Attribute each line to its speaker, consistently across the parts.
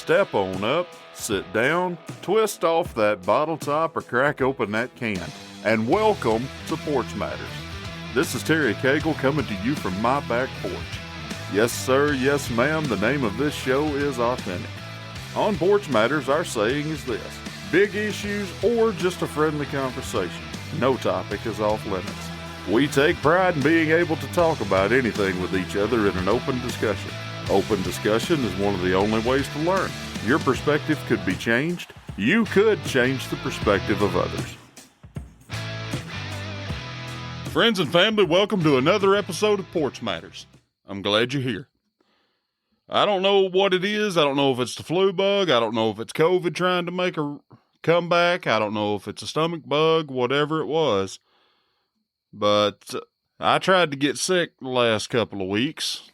Speaker 1: Step on up, sit down, twist off that bottle top or crack open that can, and welcome to Porch Matters. This is Terry Cagle coming to you from my back porch. Yes sir, yes ma'am, the name of this show is authentic. On Porch Matters, our saying is this: big issues or just a friendly conversation, no topic is off limits. We take pride in being able to talk about anything with each other in an open discussion. Open discussion is one of the only ways to learn. Your perspective could be changed. You could change the perspective of others. Friends and family, welcome to another episode of Porch Matters. I'm glad you're here. I don't know what it is. I don't know if it's the flu bug. I don't know if it's COVID trying to make a comeback. I don't know if it's a stomach bug, whatever it was. But I tried to get sick the last couple of weeks.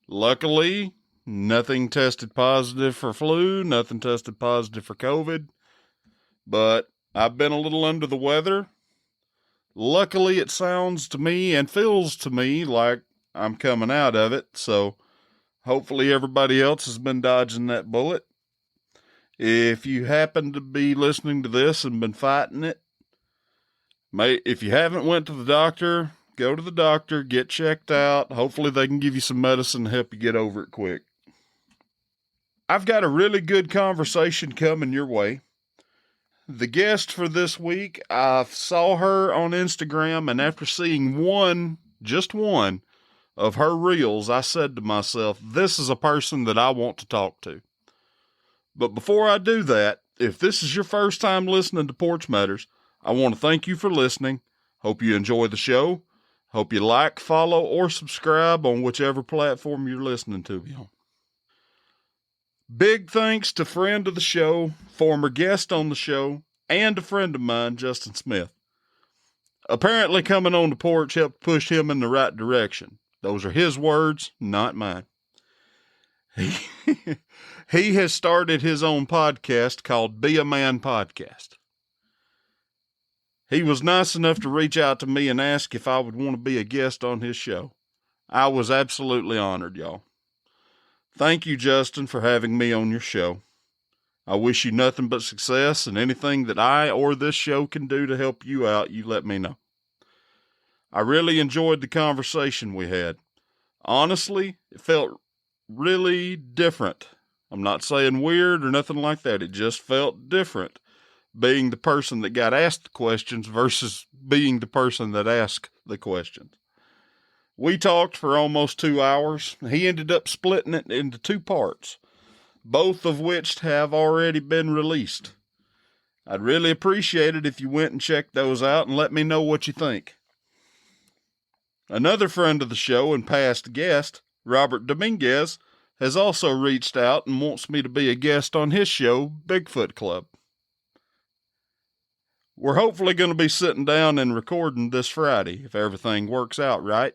Speaker 1: Luckily, nothing tested positive for flu, nothing tested positive for COVID. But I've been a little under the weather. Luckily, it sounds to me and feels to me like I'm coming out of it, so hopefully everybody else has been dodging that bullet. If you happen to be listening to this and been fighting it, if you haven't went to the doctor, go to the doctor, get checked out. Hopefully they can give you some medicine to help you get over it quick. I've got a really good conversation coming your way. The guest for this week, I saw her on Instagram, and after seeing just one of her reels, I said to myself, this is a person that I want to talk to. But before I do that, if this is your first time listening to Porch Matters, I want to thank you for listening. Hope you enjoy the show. Hope you like, follow, or subscribe on whichever platform you're listening to me on. Big thanks to friend of the show, former guest on the show, and a friend of mine, Justin Smith. Apparently coming on the porch helped push him in the right direction. Those are his words, not mine. He has started his own podcast called Be a Man Podcast. He was nice enough to reach out to me and ask if I would want to be a guest on his show. I was absolutely honored, y'all. Thank you, Justin, for having me on your show. I wish you nothing but success, and anything that I or this show can do to help you out, you let me know. I really enjoyed the conversation we had. Honestly, it felt really different. I'm not saying weird or nothing like that. It just felt different, being the person that got asked the questions versus being the person that asked the questions. We talked for almost 2 hours. He ended up splitting it into 2 parts, both of which have already been released. I'd really appreciate it if you went and checked those out and let me know what you think. Another friend of the show and past guest, Robert Dominguez, has also reached out and wants me to be a guest on his show, Bigfoot Club. We're hopefully going to be sitting down and recording this Friday, if everything works out right.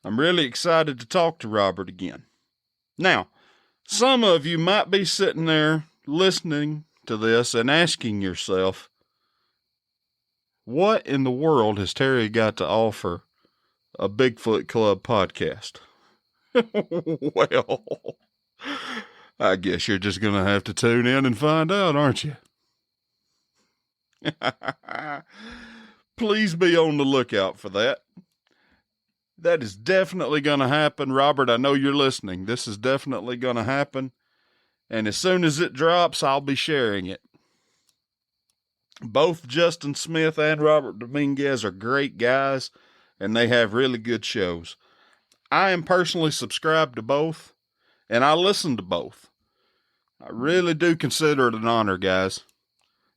Speaker 1: I'm really excited to talk to Robert again. Now, some of you might be sitting there listening to this and asking yourself, what in the world has Terry got to offer a Bigfoot Club podcast? Well, I guess you're just going to have to tune in and find out, aren't you? Please be on the lookout for that. That is definitely going to happen. Robert, I know you're listening. This is definitely going to happen. And as soon as it drops, I'll be sharing it. Both Justin Smith and Robert Dominguez are great guys, and they have really good shows. I am personally subscribed to both, and I listen to both. I really do consider it an honor, guys.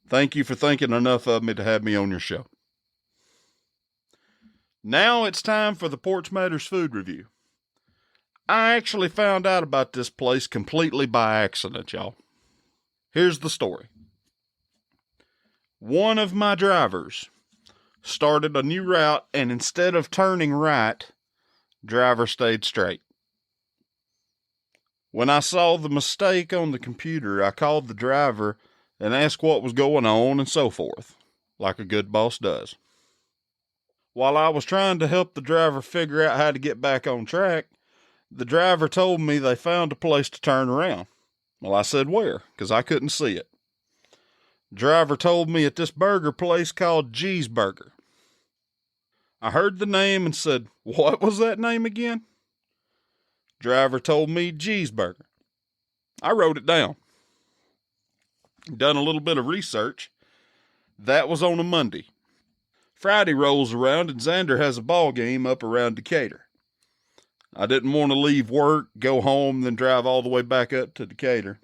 Speaker 1: Thank you for thinking enough of me to have me on your show. Now it's time for the Porch Matters food review. I actually found out about this place completely by accident, y'all. Here's the story. One of my drivers started a new route, and instead of turning right, driver stayed straight. When I saw the mistake on the computer, I called the driver and asked what was going on and so forth, like a good boss does. While I was trying to help the driver figure out how to get back on track, the driver told me they found a place to turn around. Well, I said, where? Because I couldn't see it. Driver told me at this burger place called G's Burger. I heard the name and said, what was that name again? Driver told me G's Burger. I wrote it down. Done a little bit of research. That was on a Monday. Friday rolls around and Xander has a ball game up around Decatur. I didn't want to leave work, go home, then drive all the way back up to Decatur.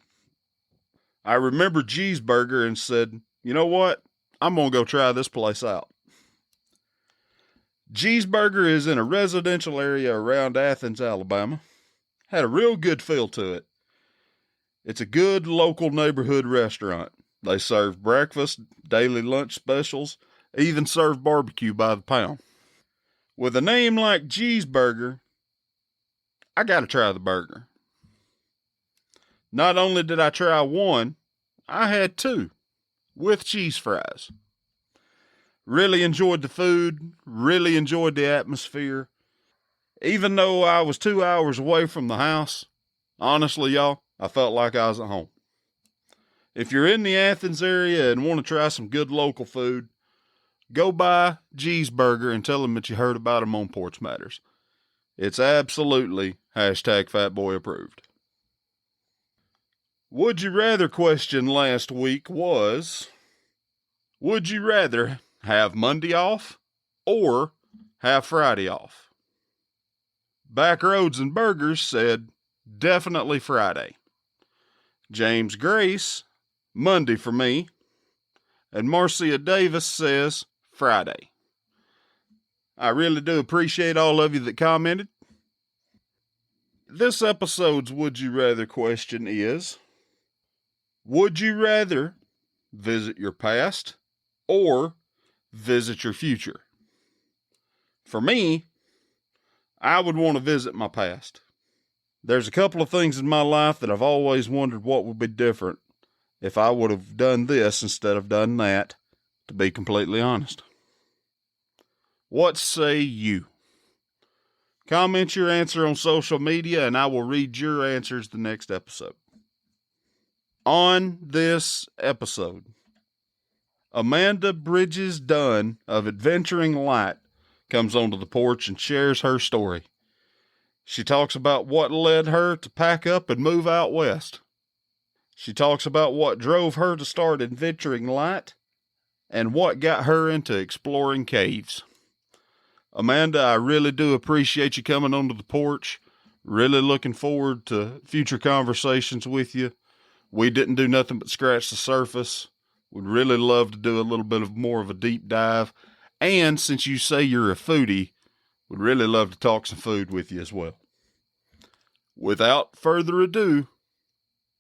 Speaker 1: I remembered G's Burger and said, you know what? I'm going to go try this place out. G's Burger is in a residential area around Athens, Alabama. Had a real good feel to it. It's a good local neighborhood restaurant. They serve breakfast, daily lunch specials, even serve barbecue by the pound. With a name like G's Burger, I got to try the burger. Not only did I try one, I had two with cheese fries. Really enjoyed the food, really enjoyed the atmosphere. Even though I was 2 hours away from the house, honestly, y'all, I felt like I was at home. If you're in the Athens area and want to try some good local food, go by G's Burger and tell them that you heard about them on Porch Matters. It's absolutely #Fatboy approved. Would you rather question last week was, would you rather have Monday off or have Friday off? Back Roads and Burgers said, definitely Friday. James Grace, Monday for me. And Marcia Davis says, Friday. I really do appreciate all of you that commented. This episode's Would You Rather question is, would you rather visit your past or visit your future? For me, I would want to visit my past. There's a couple of things in my life that I've always wondered what would be different if I would have done this instead of done that, to be completely honest. What say you? Comment your answer on social media and I will read your answers the next episode. On this episode, Amanda Bridges Dunn of Adventuring Light comes onto the porch and shares her story. She talks about what led her to pack up and move out west. She talks about what drove her to start Adventuring Light and what got her into exploring caves. Amanda, I really do appreciate you coming onto the porch. Really looking forward to future conversations with you. We didn't do nothing but scratch the surface. Would really love to do a little bit of more of a deep dive. And since you say you're a foodie, would really love to talk some food with you as well. Without further ado,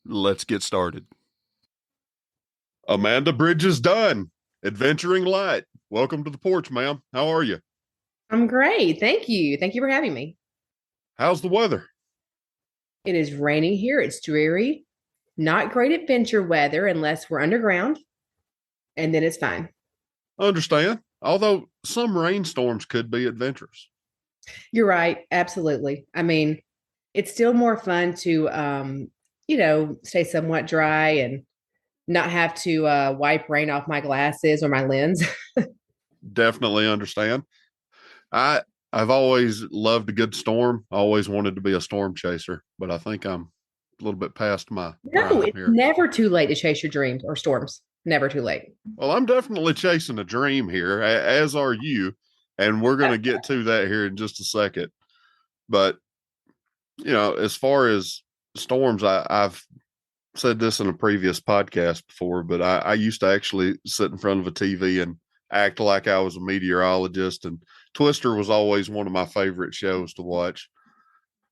Speaker 1: let's get started. Amanda Bridges Dunn, Adventuring Light. Welcome to the porch, ma'am. How are you?
Speaker 2: I'm great. Thank you. Thank you for having me.
Speaker 1: How's the weather?
Speaker 2: It is raining here. It's dreary. Not great adventure weather unless we're underground. And then it's fine.
Speaker 1: I understand. Although some rainstorms could be adventurous.
Speaker 2: You're right. Absolutely. I mean, it's still more fun to, stay somewhat dry and not have to wipe rain off my glasses or my lens.
Speaker 1: Definitely understand. I've always loved a good storm. I always wanted to be a storm chaser, but I think I'm a little bit past my
Speaker 2: No, it's
Speaker 1: here.
Speaker 2: never too late to chase your dreams or storms. Never too late.
Speaker 1: Well, I'm definitely chasing a dream here, as are you, and we're going to get to that here in just a second. But, as far as storms, I've said this in a previous podcast before, but I used to actually sit in front of a TV and act like I was a meteorologist, and Twister was always one of my favorite shows to watch.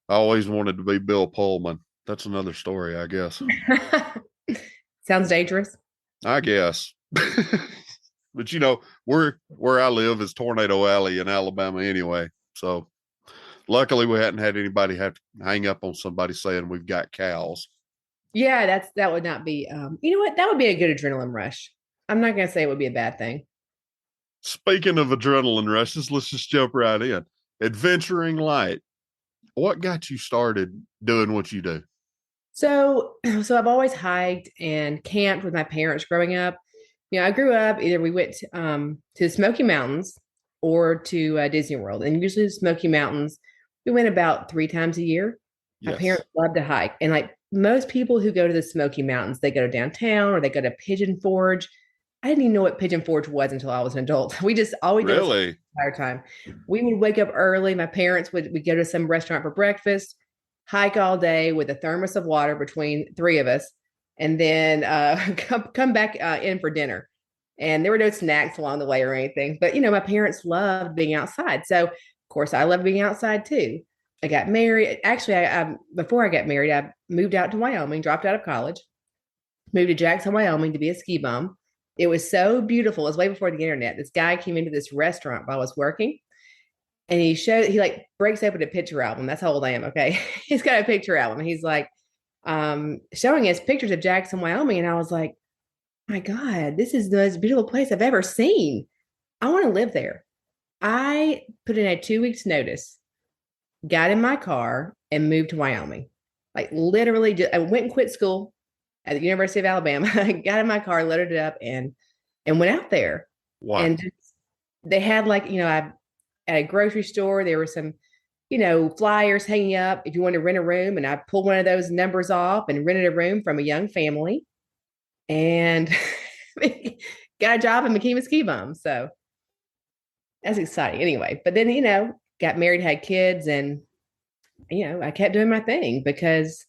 Speaker 1: I always wanted to be Bill Pullman. That's another story, I guess.
Speaker 2: Sounds dangerous.
Speaker 1: I guess. But where I live is Tornado Alley in Alabama anyway. So luckily we hadn't had anybody have to hang up on somebody saying we've got cows.
Speaker 2: Yeah, that would not be you know what? That would be a good adrenaline rush. I'm not gonna say it would be a bad thing.
Speaker 1: Speaking of adrenaline rushes, let's just jump right in. Adventuring Light. What got you started doing what you do?
Speaker 2: So I've always hiked and camped with my parents growing up. I grew up either we went to the Smoky Mountains or to Disney World, and usually the Smoky Mountains we went about 3 times a year. My
Speaker 1: Yes.
Speaker 2: parents love to hike, and like most people who go to the Smoky Mountains, they go to downtown or they go to Pigeon Forge. I didn't even know what Pigeon Forge was until I was an adult. We just all we did was
Speaker 1: Really?
Speaker 2: the entire time. We would wake up early. My parents would go to some restaurant for breakfast, hike all day with a thermos of water between three of us, and then come back in for dinner. And there were no snacks along the way or anything. But my parents loved being outside, so of course I loved being outside too. I got married. Actually, I before I got married, I moved out to Wyoming, dropped out of college, moved to Jackson, Wyoming to be a ski bum. It was so beautiful. It was way before the internet. This guy came into this restaurant while I was working, and he like breaks open a picture album. That's how old I am. Okay. He's got a picture album. He's like showing us pictures of Jackson, Wyoming. And I was like, my God, this is the most beautiful place I've ever seen. I want to live there. I put in a 2 weeks notice, got in my car and moved to Wyoming. Like literally I went and quit school at the University of Alabama. I got in my car, loaded it up and went out there.
Speaker 1: Wow.
Speaker 2: And they had like, I at a grocery store, there were some, flyers hanging up if you want to rent a room. And I pulled one of those numbers off and rented a room from a young family and got a job and became a ski bum. So that's exciting anyway. But then, got married, had kids, and, I kept doing my thing because,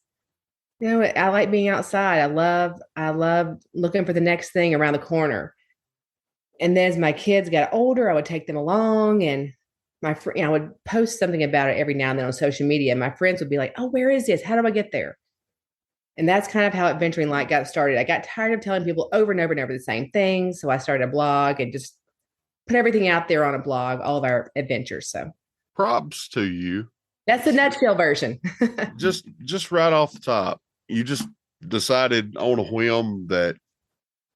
Speaker 2: I like being outside. I love looking for the next thing around the corner. And then as my kids got older, I would take them along and I would post something about it every now and then on social media. My friends would be like, "Oh, where is this? How do I get there?" And that's kind of how Adventuring Light got started. I got tired of telling people over and over and over the same thing. So I started a blog and just put everything out there on a blog, all of our adventures. So
Speaker 1: Props to you.
Speaker 2: that's the nutshell version.
Speaker 1: Just right off the top, you just decided on a whim that,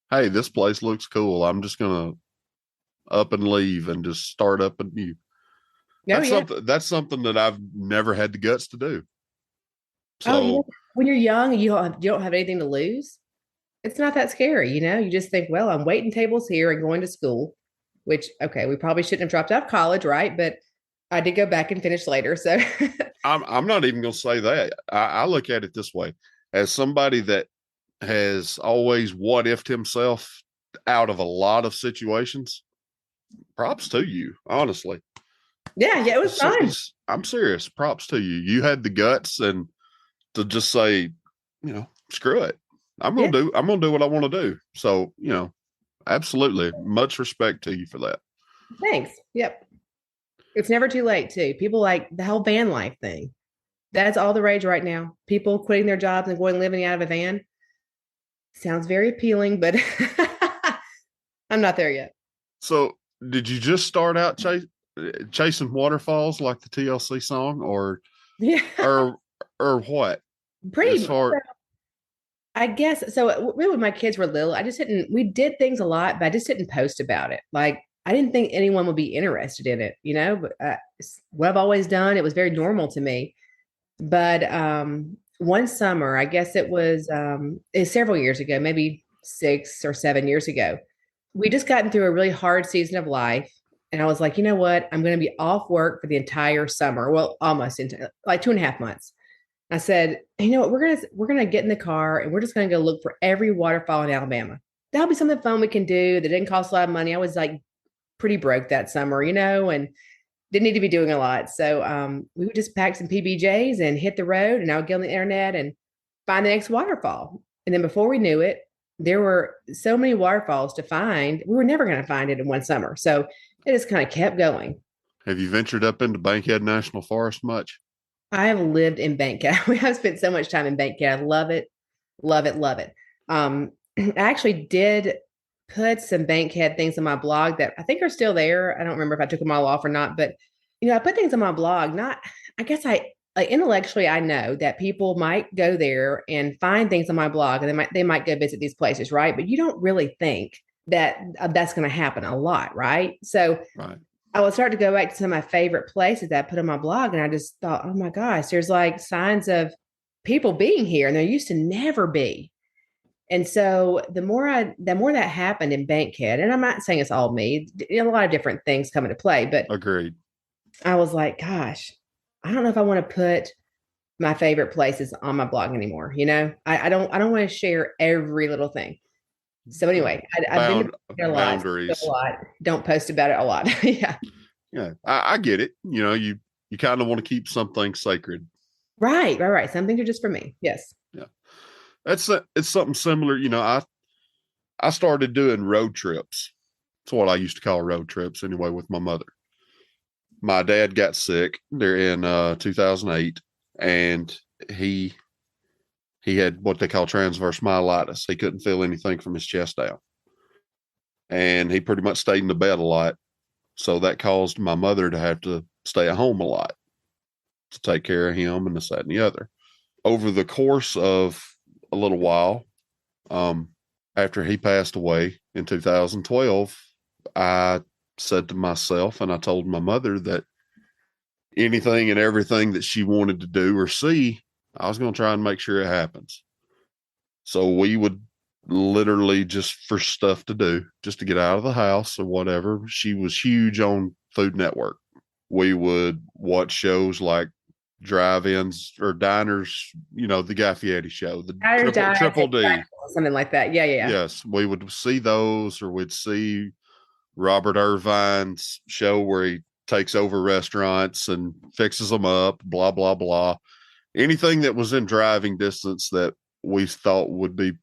Speaker 1: hey, this place looks cool. I'm just gonna up and leave and just start up anew.
Speaker 2: Oh, yeah.
Speaker 1: That's something that I've never had the guts to do.
Speaker 2: Oh,
Speaker 1: So
Speaker 2: when you're young and you don't have anything to lose, it's not that scary. You just think, well, I'm waiting tables here and going to school, which, okay, we probably shouldn't have dropped out of college, right? But I did go back and finish later. So,
Speaker 1: I'm not even gonna say that. I look at it this way. As somebody that has always what ifed himself out of a lot of situations, props to you, honestly.
Speaker 2: yeah, it was fun.
Speaker 1: I'm serious. Props to you. You had the guts and to just say, screw it.
Speaker 2: Yeah,
Speaker 1: I'm gonna do what I want to do. So, absolutely. Much respect to you for that.
Speaker 2: thanks. Yep. It's never too late, too. People like the whole van life thing. That's all the rage right now. People quitting their jobs and going living out of a van. Sounds very appealing, but I'm not there yet.
Speaker 1: So did you just start out chasing waterfalls like the TLC song
Speaker 2: Yeah,
Speaker 1: or or what? As
Speaker 2: pretty.
Speaker 1: far
Speaker 2: I guess so. When my kids were little, I just didn't. We did things a lot, but I just didn't post about it. Like I didn't think anyone would be interested in it. But it's what I've always done. It was very normal to me. But one summer, I guess it's several years ago, maybe 6 or 7 years ago. We just gotten through a really hard season of life, and I was like, you know what? I'm going to be off work for the entire summer. Well, almost into like 2.5 months. I said, you know what, we're gonna get in the car and we're just gonna go look for every waterfall in Alabama. That'll be something fun we can do that didn't cost a lot of money. I was like pretty broke that summer, and didn't need to be doing a lot. So we would just pack some PBJs and hit the road, and I would get on the internet and find the next waterfall. And then before we knew it, there were so many waterfalls to find. We were never going to find it in one summer. So it just kind of kept going.
Speaker 1: have you ventured up into Bankhead National Forest much?
Speaker 2: I have lived in Bankhead. We have spent so much time in Bankhead. I love it, love it, love it. I actually did put some Bankhead things on my blog that I think are still there. I don't remember if I took them all off or not, but I put things on my blog. Not, I guess I like intellectually I know that people might go there and find things on my blog, and they might go visit these places, right? But you don't really think that that's going to happen a lot, right? So
Speaker 1: Right.
Speaker 2: I would start to go back to some of my favorite places that I put on my blog, and I just thought, oh my gosh, there's like signs of people being here, and there used to never be. And so the more that happened in Bankhead, and I'm not saying it's all me, a lot of different things come into play, but
Speaker 1: Agreed.
Speaker 2: I was like, gosh, I don't know if I want to put my favorite places on my blog anymore. I don't want to share every little thing. So anyway, I've been to a lot, a
Speaker 1: Boundaries.
Speaker 2: lot. Don't post about it a lot. Yeah.
Speaker 1: Yeah, I get it. You kind of want to keep something sacred.
Speaker 2: Right. Some things are just for me. Yes.
Speaker 1: Yeah, it's something similar. I started doing road trips. That's what I used to call road trips anyway with my mother. My dad got sick there in 2008, and he had what they call transverse myelitis. He couldn't feel anything from his chest down, and he pretty much stayed in the bed a lot. So that caused my mother to have to stay at home a lot to take care of him and this, that, and the other. Over the course of a little while, after he passed away in 2012, I said to myself, and I told my mother that anything and everything that she wanted to do or see, I was going to try and make sure it happens. So we would literally, just for stuff to do, just to get out of the house or whatever. She was huge on Food Network. We would watch shows like drive-ins or diners, the Guy Fieri show, the triple D,
Speaker 2: something like that. Yeah.
Speaker 1: Yes, we would see those, or we'd see Robert Irvine's show where he takes over restaurants and fixes them up, blah, blah, blah. Anything that was in driving distance that we thought would be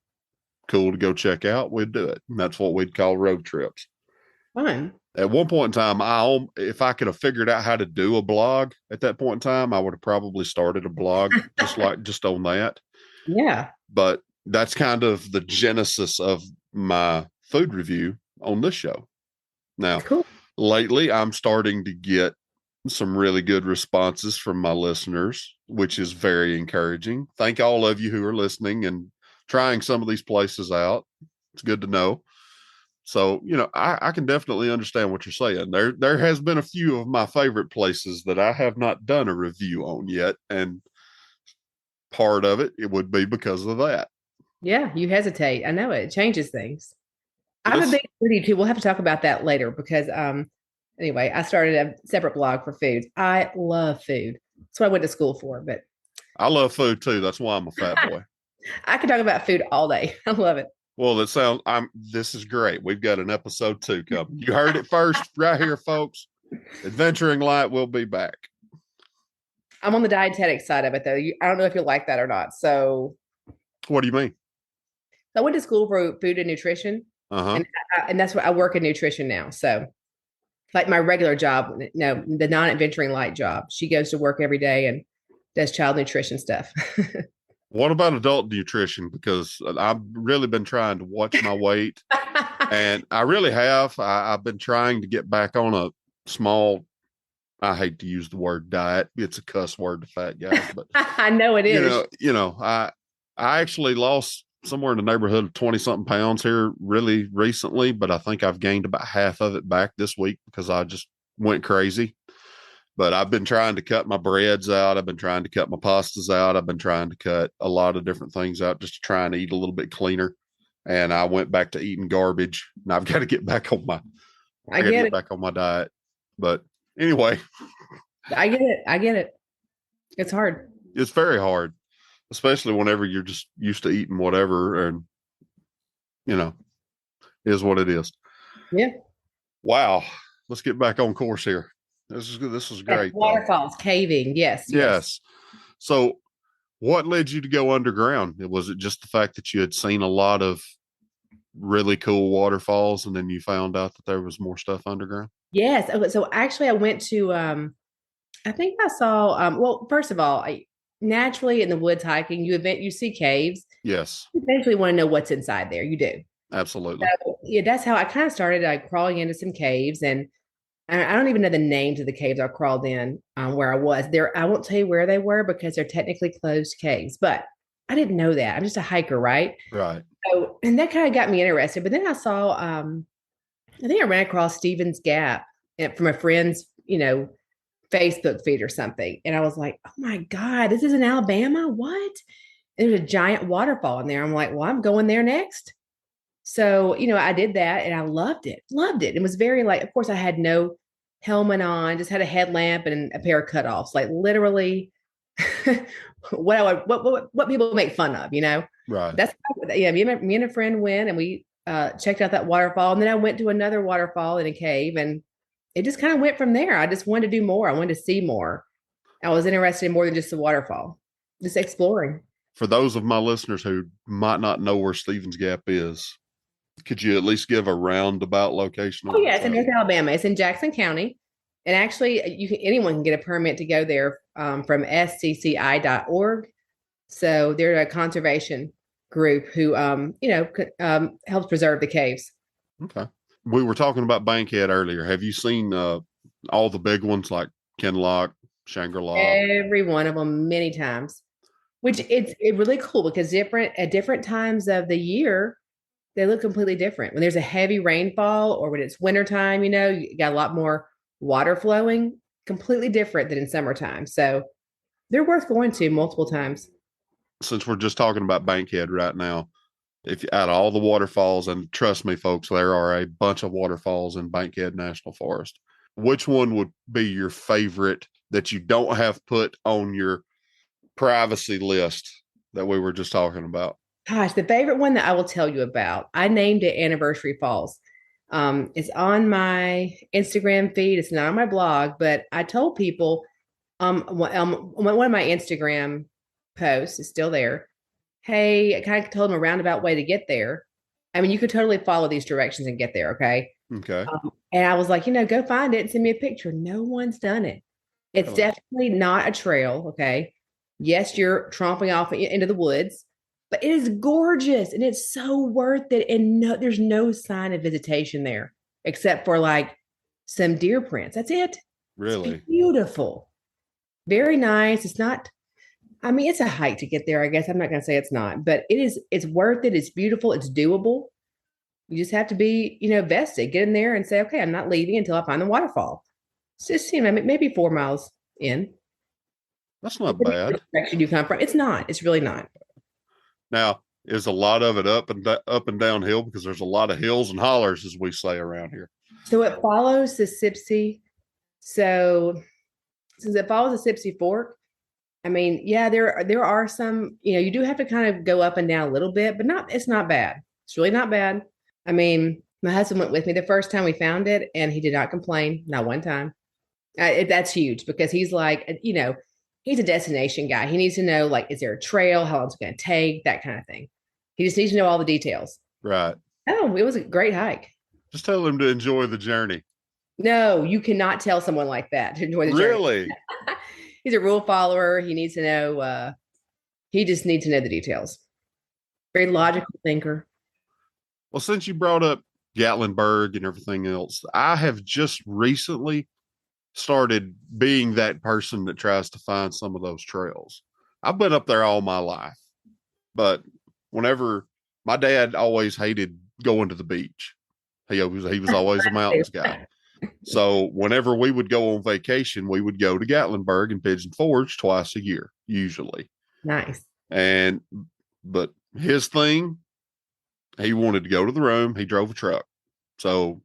Speaker 1: cool to go check out, we'd do it. And that's what we'd call road trips.
Speaker 2: Fun.
Speaker 1: At one point in time, if I could have figured out how to do a blog at that point in time, I would have probably started a blog just on that.
Speaker 2: Yeah.
Speaker 1: But that's kind of the genesis of my food review on this show. Now,
Speaker 2: cool.
Speaker 1: Lately, I'm starting to get some really good responses from my listeners, which is very encouraging. Thank all of you who are listening and trying some of these places out. It's good to know. So, I can definitely understand what you're saying. There has been a few of my favorite places that I have not done a review on yet. And part of it would be because of that.
Speaker 2: Yeah, you hesitate. I know it changes things. I'm a big foodie too. We'll have to talk about that later because anyway, I started a separate blog for food. I love food. That's what I went to school for, but
Speaker 1: I love food too. That's why I'm a fat boy.
Speaker 2: I could talk about food all day. I love it.
Speaker 1: Well, this is great. We've got an episode 2 coming. You heard it first right here, folks. Adventuring Light will be back.
Speaker 2: I'm on the dietetic side of it though. I don't know if you'll like that or not. So
Speaker 1: what do you mean?
Speaker 2: I went to school for food and nutrition.
Speaker 1: Uh-huh.
Speaker 2: And that's what I work in nutrition now. So like my regular job, no, the non-adventuring light job, she goes to work every day and does child nutrition stuff.
Speaker 1: What about adult nutrition? Because I've really been trying to watch my weight, and I really have. I've been trying to get back on a small, I hate to use the word diet. It's a cuss word to fat guys, but
Speaker 2: I know it is.
Speaker 1: I actually lost somewhere in the neighborhood of 20 something pounds here really recently, but I think I've gained about half of it back this week because I just went crazy. But I've been trying to cut my breads out. I've been trying to cut my pastas out. I've been trying to cut a lot of different things out just to try and eat a little bit cleaner. And I went back to eating garbage, and I've got to get back on my back on my diet. But anyway,
Speaker 2: I get it. It's hard.
Speaker 1: It's very hard, especially whenever you're just used to eating whatever, and is what it is.
Speaker 2: Yeah.
Speaker 1: Wow. Let's get back on course here. This is great.
Speaker 2: Waterfalls, caving. Yes.
Speaker 1: So what led you to go underground? Was it just the fact that you had seen a lot of really cool waterfalls and then you found out that there was more stuff underground?
Speaker 2: Yes. So actually I went to, I think I saw, well, first of all, naturally in the woods hiking, you see caves.
Speaker 1: Yes.
Speaker 2: You eventually want to know what's inside there. You do.
Speaker 1: Absolutely.
Speaker 2: So, yeah, that's how I kind of started crawling into some caves, and I don't even know the names of the caves I crawled in where I was there. I won't tell you where they were because they're technically closed caves, but I didn't know that. I'm just a hiker, right?
Speaker 1: Right.
Speaker 2: So, and that kind of got me interested. But then I saw, I think I ran across Stevens Gap from a friend's, Facebook feed or something. And I was like, oh my God, this is in Alabama? What? There's a giant waterfall in there. I'm like, well, I'm going there next. So, I did that and I loved it. Loved it. It was very like, of course, I had no helmet on, just had a headlamp and a pair of cutoffs, like literally what people make fun of.
Speaker 1: Right.
Speaker 2: That's yeah. Me and a friend went and we checked out that waterfall, and then I went to another waterfall in a cave, and it just kind of went from there. I just wanted to do more. I wanted to see more. I was interested in more than just the waterfall, just exploring.
Speaker 1: For those of my listeners who might not know where Stevens Gap is, could you at least give a roundabout location
Speaker 2: Oh
Speaker 1: of
Speaker 2: yeah, it's in
Speaker 1: it?
Speaker 2: North Alabama. It's in Jackson County, and actually, anyone can get a permit to go there from scci.org. So they're a conservation group who, helps preserve the caves.
Speaker 1: Okay. We were talking about Bankhead earlier. Have you seen all the big ones like Kinloch, Shangri-La?
Speaker 2: Every one of them, many times. Which it's really cool because at different times of the year, they look completely different. When there's a heavy rainfall or when it's wintertime, you got a lot more water flowing, completely different than in summertime. So they're worth going to multiple times.
Speaker 1: Since we're just talking about Bankhead right now, if out of all the waterfalls, and trust me, folks, there are a bunch of waterfalls in Bankhead National Forest. Which one would be your favorite that you don't have put on your privacy list that we were just talking about?
Speaker 2: Gosh, the favorite one that I will tell you about, I named it Anniversary Falls. It's on my Instagram feed. It's not on my blog, but I told people one of my Instagram posts is still there. Hey, I kind of told them a roundabout way to get there. I mean, you could totally follow these directions and get there. Okay.
Speaker 1: Okay.
Speaker 2: And I was like, go find it and send me a picture. No one's done it. It's
Speaker 1: Really?
Speaker 2: definitely not a trail. Okay. Yes, you're tromping off into the woods, but it is gorgeous and it's so worth it. And there's no sign of visitation there except for like some deer prints. That's it. It's
Speaker 1: Really?
Speaker 2: beautiful. Very nice. It's not, I mean, it's a hike to get there, I guess. I'm not going to say it's not, but it's worth it. It's beautiful. It's doable. You just have to be, vested, get in there and say, okay, I'm not leaving until I find the waterfall. It's just, maybe 4 miles in.
Speaker 1: That's not bad.
Speaker 2: Direction you come from. It's not. It's really not.
Speaker 1: Now, is a lot of it up and downhill because there's a lot of hills and hollers, as we say around here.
Speaker 2: So it follows the Sipsey. So since it follows the Sipsey Fork, I mean, yeah, there are some, you do have to kind of go up and down a little bit, but it's not bad. It's really not bad. I mean, my husband went with me the first time we found it and he did not complain, not one time. That's huge because he's like, he's a destination guy. He needs to know, like, is there a trail? How long it's going to take? That kind of thing. He just needs to know all the details.
Speaker 1: Right.
Speaker 2: Oh, it was a great hike.
Speaker 1: Just tell him to enjoy the journey.
Speaker 2: No, you cannot tell someone like that to enjoy the journey.
Speaker 1: Really?
Speaker 2: He's a rule follower. He needs to know, he just needs to know the details. Very logical thinker.
Speaker 1: Well, since you brought up Gatlinburg and everything else, I have just recently started being that person that tries to find some of those trails. I've been up there all my life, but whenever my dad always hated going to the beach, he was always a mountains guy. So whenever we would go on vacation, we would go to Gatlinburg and Pigeon Forge twice a year, usually.
Speaker 2: Nice.
Speaker 1: But his thing, he wanted to go to the room. He drove a truck. So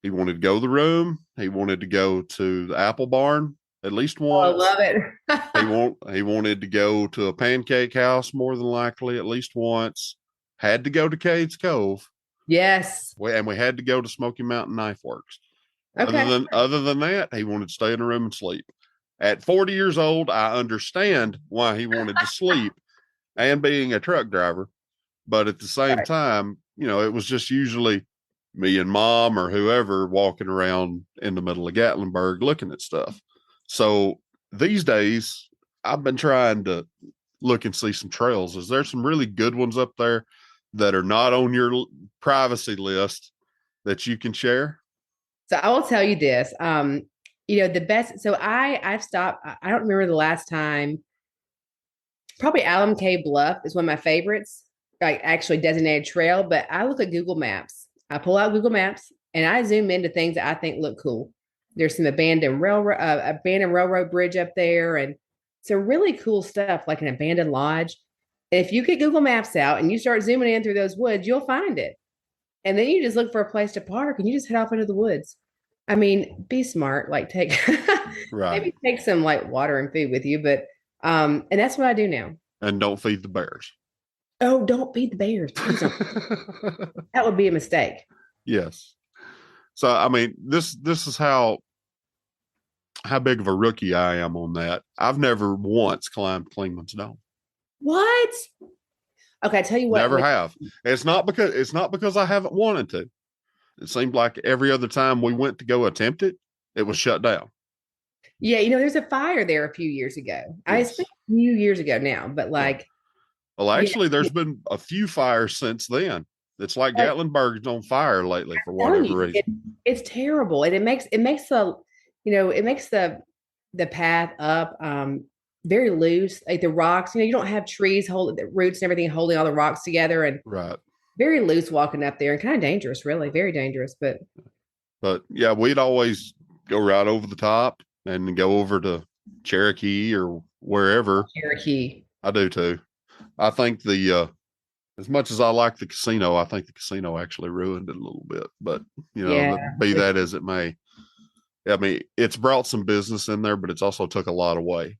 Speaker 1: he wanted to go to the room. He wanted to go to the apple barn at least once.
Speaker 2: Oh, I love
Speaker 1: it. He wanted to go to a pancake house more than likely at least once. Had to go to Cade's Cove.
Speaker 2: Yes.
Speaker 1: And we had to go to Smoky Mountain Knife Works.
Speaker 2: Okay.
Speaker 1: Other than that, he wanted to stay in a room and sleep. At 40 years old, I understand why he wanted to sleep and being a truck driver. But at the same time, it was just usually me and mom or whoever walking around in the middle of Gatlinburg looking at stuff. So these days, I've been trying to look and see some trails. Is there some really good ones up there that are not on your privacy list that you can share?
Speaker 2: So I will tell you this. The best. So I've stopped. I don't remember the last time. Probably Alum Cave Bluff is one of my favorites, like actually designated trail. But I look at Google Maps. I pull out Google Maps and I zoom into things that I think look cool. There's some abandoned railroad bridge up there, and some really cool stuff like an abandoned lodge. And if you get Google Maps out and you start zooming in through those woods, you'll find it. And then you just look for a place to park and you just head off into the woods. I mean, be smart, like take
Speaker 1: Right.
Speaker 2: maybe take some like water and food with you, but and that's what I do now.
Speaker 1: And don't feed the bears.
Speaker 2: Oh, don't feed the bears. Please don't. That would be a mistake.
Speaker 1: Yes. So I mean, this is how big of a rookie I am on that. I've never once climbed Clingman's Dome.
Speaker 2: What? Okay, I tell you what.
Speaker 1: Never have. It's not because I haven't wanted to. It seemed like every other time we went to go attempt it, it was shut down.
Speaker 2: Yeah, there's a fire there a few years ago.
Speaker 1: Yes.
Speaker 2: It's been a few years ago now, but like,
Speaker 1: well, actually, there's been a few fires since then. It's like Gatlinburg's on fire lately for whatever reason.
Speaker 2: It's terrible, and it makes the path up very loose, like the rocks. You don't have trees holding the roots and everything holding all the rocks together, and
Speaker 1: right.
Speaker 2: Very loose walking up there, and kind of dangerous, really, very dangerous.
Speaker 1: But yeah, we'd always go right over the top and go over to Cherokee or wherever.
Speaker 2: Cherokee,
Speaker 1: I do too. I think as much as I like the casino, I think the casino actually ruined it a little bit. But be that as it may, I mean, it's brought some business in there, but it's also took a lot away.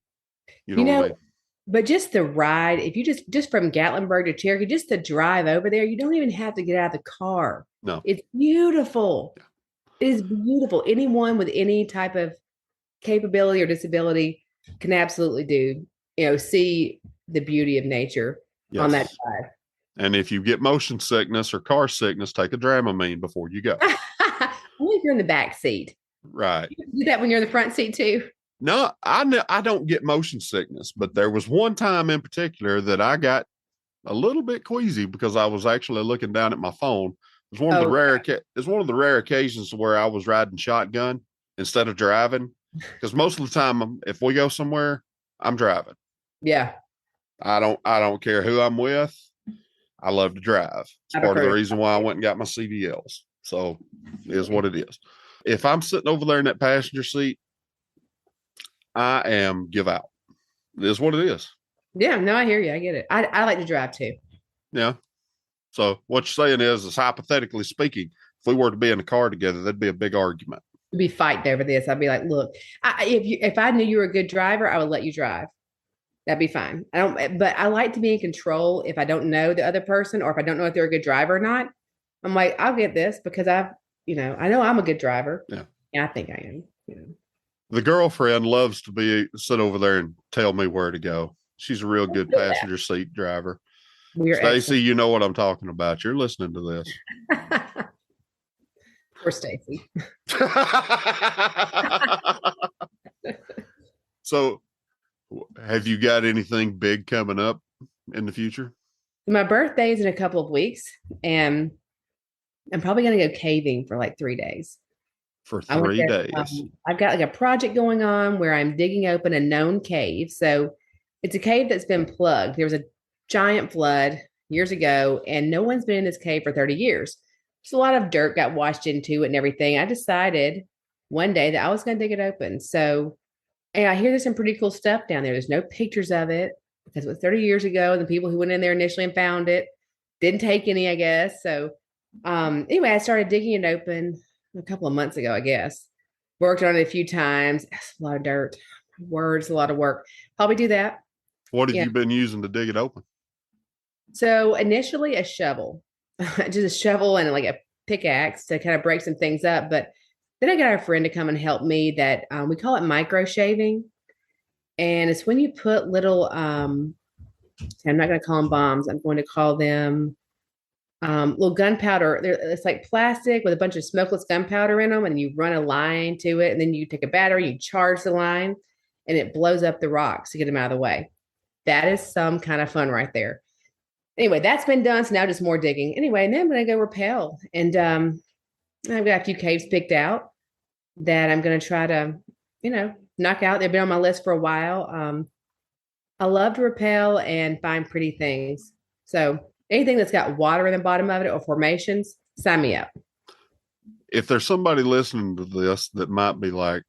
Speaker 1: You know what I mean?
Speaker 2: But just the ride, if you just from Gatlinburg to Cherokee, just to drive over there, you don't even have to get out of the car.
Speaker 1: No,
Speaker 2: it's beautiful. It is beautiful. Anyone with any type of capability or disability can absolutely see the beauty of nature on that drive.
Speaker 1: And if you get motion sickness or car sickness, take a Dramamine before you go.
Speaker 2: Only if you're in the back seat.
Speaker 1: Right.
Speaker 2: You do that when you're in the front seat too.
Speaker 1: No, I don't get motion sickness, but there was one time in particular that I got a little bit queasy because I was actually looking down at my phone. It's one of the rare occasions where I was riding shotgun instead of driving, because most of the time, if we go somewhere, I'm driving.
Speaker 2: Yeah.
Speaker 1: I don't care who I'm with. I love to drive. It's part of the reason why I went and got my CDLs. So it is what it is. If I'm sitting over there in that passenger seat, I am give out. It is what it is.
Speaker 2: Yeah, no, I hear you. I get it. I like to drive too.
Speaker 1: Yeah. So what you're saying is hypothetically speaking, if we were to be in a car together, that'd be a big argument.
Speaker 2: We'd be fighting over this. I'd be like, look, if I knew you were a good driver, I would let you drive. That'd be fine. But I like to be in control if I don't know the other person or if I don't know if they're a good driver or not. I'm like, I'll get this because I know I'm a good driver.
Speaker 1: Yeah.
Speaker 2: I think I am.
Speaker 1: The girlfriend loves to sit over there and tell me where to go. She's a real good passenger seat driver. Stacy, you know what I'm talking about. You're listening to this.
Speaker 2: Poor Stacy.
Speaker 1: So, have you got anything big coming up in the future?
Speaker 2: My birthday is in a couple of weeks, and I'm probably going to go caving for like 3 days.
Speaker 1: For 3 days.
Speaker 2: I've got like a project going on where I'm digging open a known cave. So it's a cave that's been plugged. There was a giant flood years ago, and no one's been in this cave for 30 years. So a lot of dirt got washed into it and everything. I decided one day that I was going to dig it open. So, and I hear there's some pretty cool stuff down there. There's no pictures of it because it was 30 years ago. And the people who went in there initially and found it didn't take any, I guess. So anyway, I started digging it open a couple of months ago, I guess. Worked on it a few times. That's a lot of dirt. Words, a lot of work. Probably do that.
Speaker 1: What have you been using to dig it open?
Speaker 2: So initially a shovel, just a shovel and like a pickaxe to kind of break some things up. But then I got a friend to come and help me that we call it micro shaving. And it's when you put little, I'm not going to call them bombs. I'm going to call them little gunpowder. It's like plastic with a bunch of smokeless gunpowder in them, and you run a line to it, and then you take a battery, you charge the line, and it blows up the rocks to get them out of the way. That is some kind of fun right there. Anyway, that's been done. So now just more digging. Anyway, and then I'm going to go rappel, and I've got a few caves picked out that I'm going to try to, knock out. They've been on my list for a while. I love to rappel and find pretty things. So anything that's got water in the bottom of it or formations, sign me up.
Speaker 1: if there's somebody listening to this that might be like,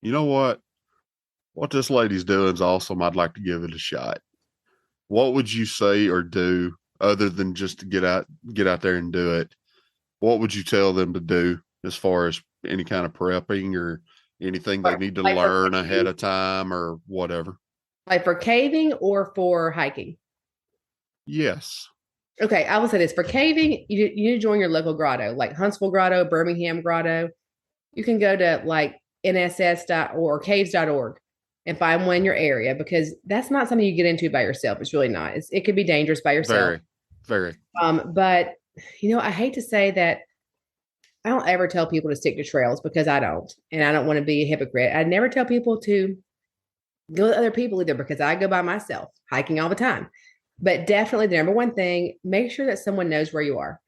Speaker 1: you know what this lady's doing is awesome. I'd like to give it a shot. What would you say or do other than just to get out there and do it? What would you tell them to do as far as any kind of prepping or anything they need to learn ahead of time or whatever?
Speaker 2: Like for caving or for hiking?
Speaker 1: Yes.
Speaker 2: Okay, I will say this. For caving, you need to join your local grotto, like Huntsville Grotto, Birmingham Grotto. You can go to like nss.org or caves.org and find one in your area, because that's not something you get into by yourself. It's really not. It could be dangerous by yourself.
Speaker 1: Very.
Speaker 2: But I hate to say that I don't ever tell people to stick to trails, because I don't, and I don't want to be a hypocrite. I never tell people to go with other people either, because I go by myself hiking all the time. But definitely the number one thing, make sure that someone knows where you are.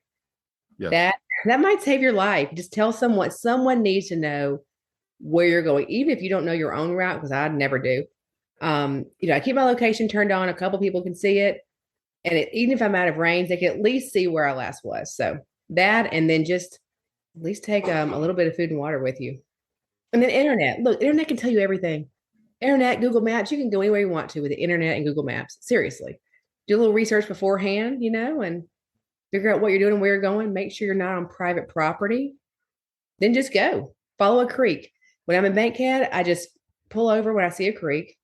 Speaker 2: Yeah. That might save your life. Just tell someone needs to know where you're going, even if you don't know your own route, because I never do. I keep my location turned on. A couple people can see it. And even if I'm out of range, they can at least see where I last was. So that, and then just at least take a little bit of food and water with you. And then internet. Look, internet can tell you everything. Internet, Google Maps, you can go anywhere you want to with the internet and Google Maps. Seriously. Do a little research beforehand, and figure out what you're doing and where you're going. Make sure you're not on private property. Then just go. Follow a creek. When I'm in Bankhead, I just pull over when I see a creek,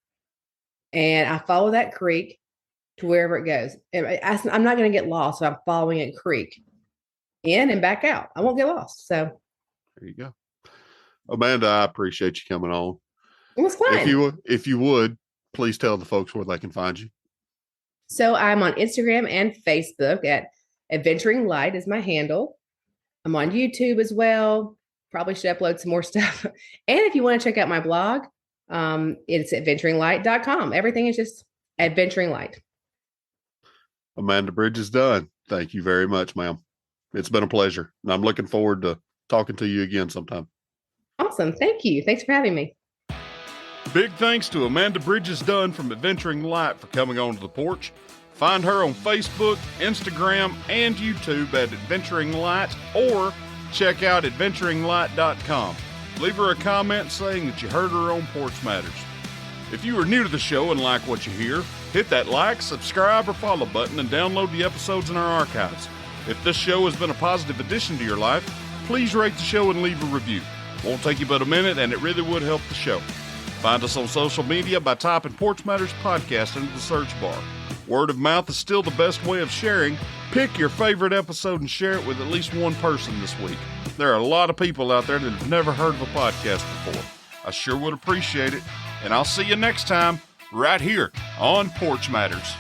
Speaker 2: and I follow that creek to wherever it goes. I'm not going to get lost, so I'm following a creek in and back out. I won't get lost. So
Speaker 1: there you go. Amanda, I appreciate you coming on.
Speaker 2: It was fun.
Speaker 1: If you would, please tell the folks where they can find you.
Speaker 2: So I'm on Instagram and Facebook at Adventuring Light is my handle. I'm on YouTube as well. Probably should upload some more stuff. And if you want to check out my blog, it's adventuringlight.com. Everything is just Adventuring Light.
Speaker 1: Amanda Bridges Dunn, thank you very much, ma'am. It's been a pleasure. And I'm looking forward to talking to you again sometime.
Speaker 2: Awesome. Thank you. Thanks for having me.
Speaker 1: Big thanks to Amanda Bridges Dunn from Adventuring Light for coming on to the porch. Find her on Facebook, Instagram, and YouTube at Adventuring Light, or check out adventuringlight.com. Leave her a comment saying that you heard her on Porch Matters. If you are new to the show and like what you hear, hit that like, subscribe, or follow button and download the episodes in our archives. If this show has been a positive addition to your life, please rate the show and leave a review. Won't take you but a minute, and it really would help the show. Find us on social media by typing Porch Matters Podcast into the search bar. Word of mouth is still the best way of sharing. Pick your favorite episode and share it with at least one person this week. There are a lot of people out there that have never heard of a podcast before. I sure would appreciate it. And I'll see you next time right here on Porch Matters.